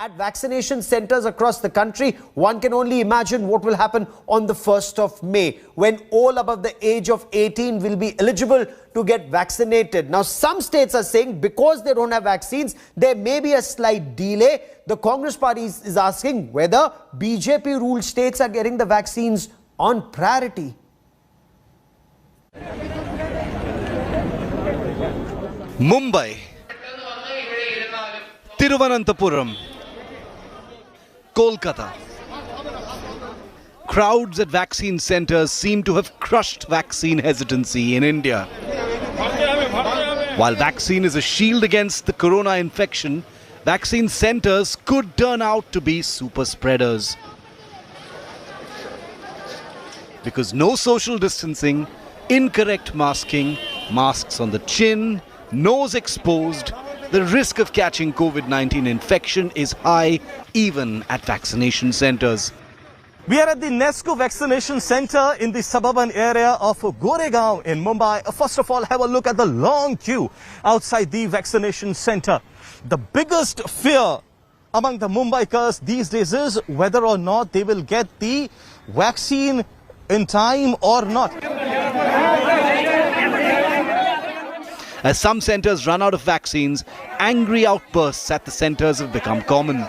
at vaccination centers across the country. One can only imagine what will happen on the 1st of May, when all above the age of 18 will be eligible to get vaccinated. Now, some states are saying because they don't have vaccines, there may be a slight delay. The Congress party is asking whether BJP-ruled states are getting the vaccines on priority. Mumbai, Thiruvananthapuram, Kolkata. Crowds at vaccine centers seem to have crushed vaccine hesitancy in India. While vaccine is a shield against the corona infection, vaccine centers could turn out to be super spreaders. Because no social distancing, incorrect masking, masks on the chin, nose exposed, the risk of catching COVID-19 infection is high even at vaccination centers. We are at the Nesco vaccination center in the suburban area of Goregaon in Mumbai. First of all, have a look at the long queue outside the vaccination center. The biggest fear among the Mumbaikars these days is whether or not they will get the vaccine in time or not. As some centers run out of vaccines, angry outbursts at the centers have become common.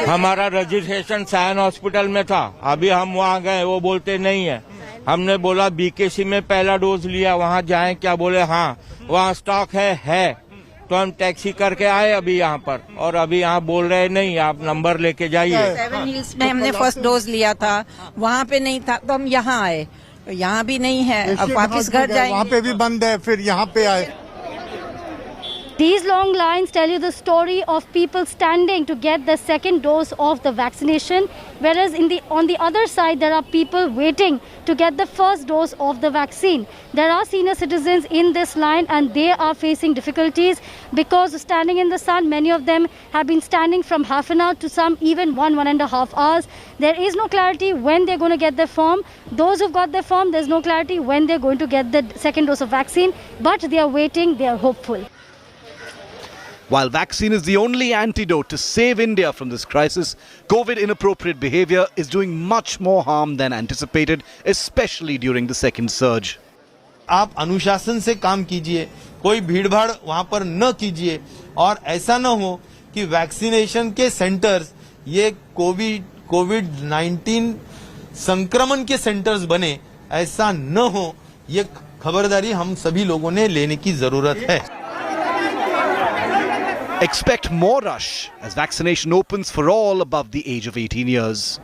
हमारा registration Sion hospital में था, अभी हम वहाँ गए, वो बोलते नहीं है। हमने बोला बीकेसी में पहला डोज लिया, वहाँ जाएं, क्या बोले हाँ वहाँ स्टॉक है। तो हम टैक्सी करके आए अभी यहाँ पर, और अभी यहाँ बोल रहे नहीं, आप नंबर लेके जाइए। 7 हिल्स में हमने फर्स्ट डोज लिया था, वहाँ पे नहीं था, तो हम यहाँ आए, यहाँ भी नहीं है, अब वापस घर जाएंगे। वहाँ पे भी बंद है, फिर यहाँ पे आए। These long lines tell you the story of people standing to get the second dose of the vaccination, whereas on the other side there are people waiting to get the first dose of the vaccine. There are senior citizens in this line and they are facing difficulties because standing in the sun, many of them have been standing from half an hour to some even 1.5 hours. There is no clarity when they're going to get their form. Those who've got their form, there's no clarity when they're going to get the second dose of vaccine, but they are waiting, they are hopeful. While vaccine is the only antidote to save India from this crisis, COVID inappropriate behavior is doing much more harm than anticipated, especially during the second surge. आप अनुशासन से काम कीजिए, कोई भीड़भाड़ वहां पर न कीजिए, और ऐसा न हो कि वैक्सीनेशन के सेंटर्स ये कोविड-19 संक्रमण के सेंटर्स बने, ऐसा न हो, ये खबरदारी हम सभी लोगों ने लेने की जरूरत है। Expect more rush as vaccination opens for all above the age of 18 years.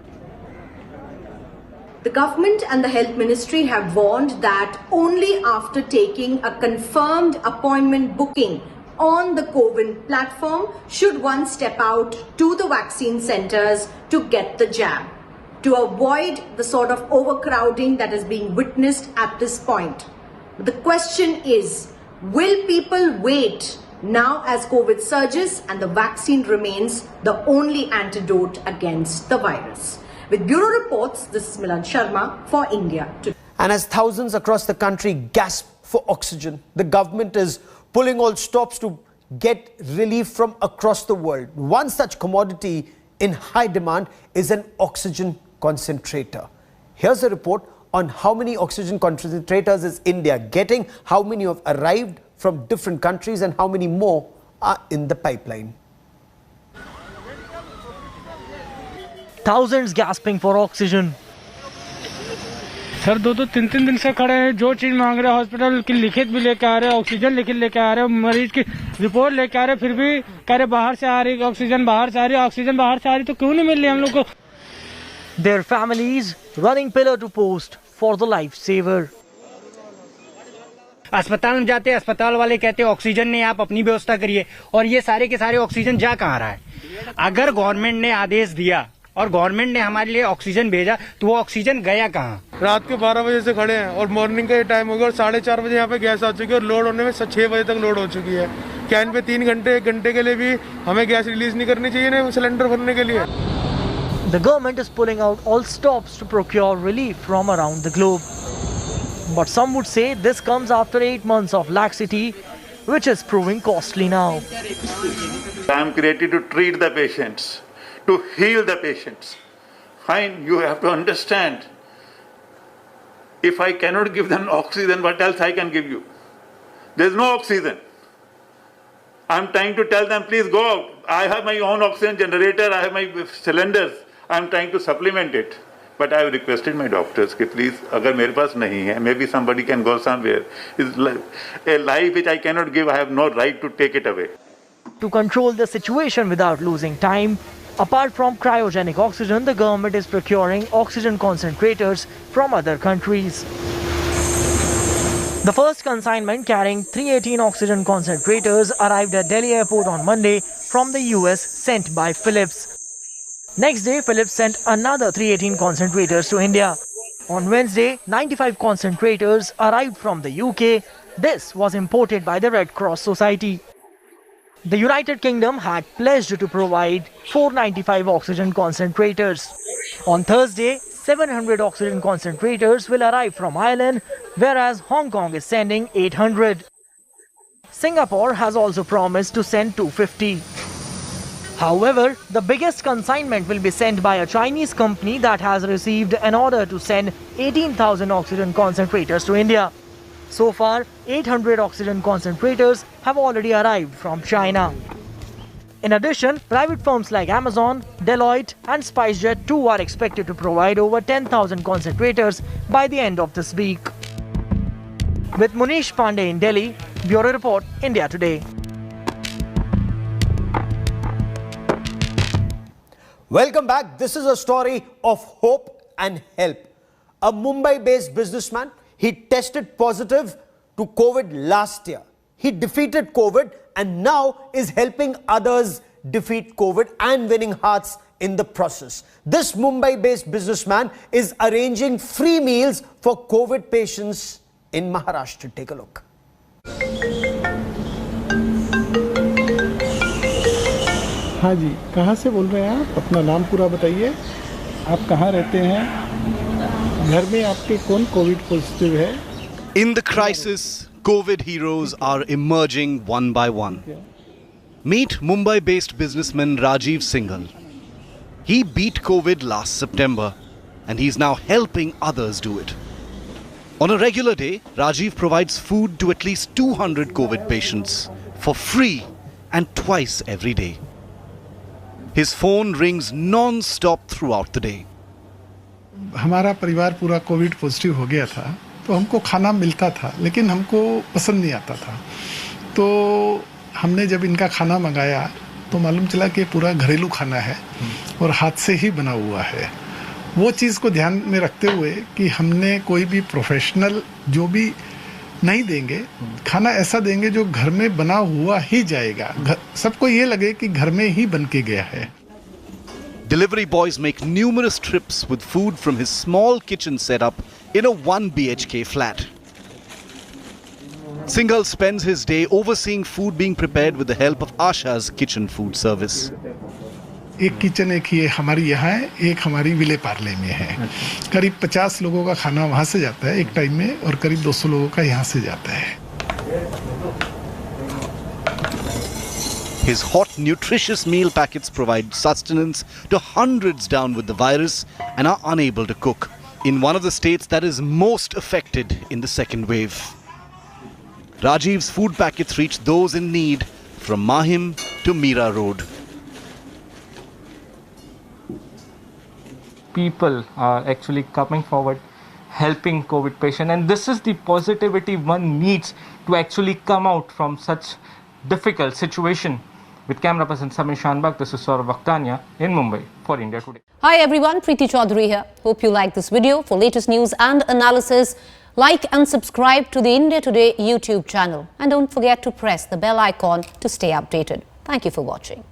The government and the health ministry have warned that only after taking a confirmed appointment booking on the CoWIN platform should one step out to the vaccine centers to get the jab, to avoid the sort of overcrowding that is being witnessed at this point. The question is, will people wait now as COVID surges and the vaccine remains the only antidote against the virus? With Bureau Reports, this is Milan Sharma for India Today. And as thousands across the country gasp for oxygen, the government is pulling all stops to get relief from across the world. One such commodity in high demand is an oxygen concentrator. Here's a report on how many oxygen concentrators is India getting, how many have arrived from different countries and how many more are in the pipeline. Thousands gasping for oxygen. Sir 2-3 दिन से खड़े हैं, जो चीज मांग रहे हैं hospital की लिखित भी लेके आ रहे हैं, ऑक्सीजन लिखित लेके आ रहे हैं, मरीज की रिपोर्ट लेके आ रहे हैं, फिर भी कह रहे बाहर से आ रही ऑक्सीजन, बाहर से आ रही ऑक्सीजन, बाहर से आ रही, तो क्यों नहीं मिल रही हम लोग को? Their families running pillar to post for the lifesaver. अस्पताल में जाते हैं, अस्पताल वाले कहते हैं ऑक्सीजन नहीं, आप अपनी व्यवस्था करिए, और ये सारे के सारे ऑक्सीजन जा कहाँ रहा है? अगर गवर्नमेंट ने आदेश दिया और गवर्नमेंट ने हमारे लिए ऑक्सीजन भेजा, तो वो ऑक्सीजन गया कहाँ? रात के 12 बजे से खड़े हैं और मॉर्निंग का ये टाइम हो गया और 4:30 बजे यहाँ पे गैस आ चुकी है और लोड होने में 6 बजे तक लोड हो चुकी है। कैन पे 3 घंटे 1 घंटे के लिए भी हमें गैस रिलीज नहीं करनी चाहिए ना सिलेंडर भरने के लिए। The government is pulling out all stops to procure relief from around the globe. But some would say this comes after 8 months of laxity which is proving costly now. I am created to treat the patients, to heal the patients. Fine, you have to understand. If I cannot give them oxygen, what else I can give you? There's no oxygen. I'm trying to tell them, please go out. I have my own oxygen generator, I have my cylinders. I'm trying to supplement it. But I have requested my doctors कि please, अगर मेरे पास नहीं है, maybe somebody can go somewhere. It's a life which I cannot give, I have no right to take it away. To control the situation without losing time, apart from cryogenic oxygen, the government is procuring oxygen concentrators from other countries. The first consignment carrying 318 oxygen concentrators arrived at Delhi airport on Monday from the US, sent by Philips. Next day, Philips sent another 318 concentrators to India. On Wednesday, 95 concentrators arrived from the UK. This was imported by the Red Cross Society. The United Kingdom had pledged to provide 495 oxygen concentrators. On Thursday, 700 oxygen concentrators will arrive from Ireland, whereas Hong Kong is sending 800. Singapore has also promised to send 250. However, the biggest consignment will be sent by a Chinese company that has received an order to send 18,000 oxygen concentrators to India. So far, 800 oxygen concentrators have already arrived from China. In addition, private firms like Amazon, Deloitte and SpiceJet too are expected to provide over 10,000 concentrators by the end of this week. With Munish Pandey in Delhi, Bureau Report, India Today. Welcome back. This is a story of hope and help. A Mumbai-based businessman, he tested positive to COVID last year. He defeated COVID and now is helping others defeat COVID and winning hearts in the process. This Mumbai-based businessman is arranging free meals for COVID patients in Maharashtra. Take a look. हाँ जी, कहाँ से बोल रहे हैं आप? अपना नाम पूरा बताइए। आप कहाँ रहते हैं? घर में आपके कौन कोविड पॉजिटिव है? In the crisis, COVID heroes are emerging one by one. Meet Mumbai-based businessman Rajiv Singhal. He beat COVID last September and he's now helping others do it. On a regular day, Rajiv provides food to at least 200 COVID patients for free and twice every day. His phone rings non-stop throughout the day. हमारा परिवार पूरा Covid positive हो गया था, तो हमको खाना मिलता था, लेकिन हमको पसंद नहीं आता था। तो हमने जब इनका खाना मंगाया, तो मालूम चला कि पूरा घरेलू खाना है और हाथ से ही बना हुआ है। वो चीज़ को ध्यान में रखते हुए कि हमने कोई भी प्रोफेशनल जो भी नहीं देंगे, खाना ऐसा देंगे जो घर में बना हुआ ही जाएगा, सबको ये लगे कि घर में ही बन के गया है। Delivery boys make numerous trips with food from his small kitchen setup in a 1 BHK flat. Singhal spends his day overseeing food being prepared with the help of Asha's kitchen food service. एक kitchen एक ही हमारी यहाँ है, एक हमारी विले पार्ले में है। करीब 50 लोगों का खाना वहाँ से जाता है एक टाइम में और करीब 200 लोगों का यहाँ से जाता है। His hot, nutritious meal packets provide sustenance to hundreds down with the virus and are unable to cook in one of the states that is most affected in the second wave. Rajiv's food packets reach those in need from Mahim to Mira Road. People are actually coming forward, helping COVID patient, and this is the positivity one needs to actually come out from such difficult situation. With camera person Samir Shanbag, this is Saurav Vakhtania in Mumbai for India Today. Hi everyone, Preeti Chaudhary here. Hope you like this video. For latest news and analysis, like and subscribe to the India Today YouTube channel. And don't forget to press the bell icon to stay updated. Thank you for watching.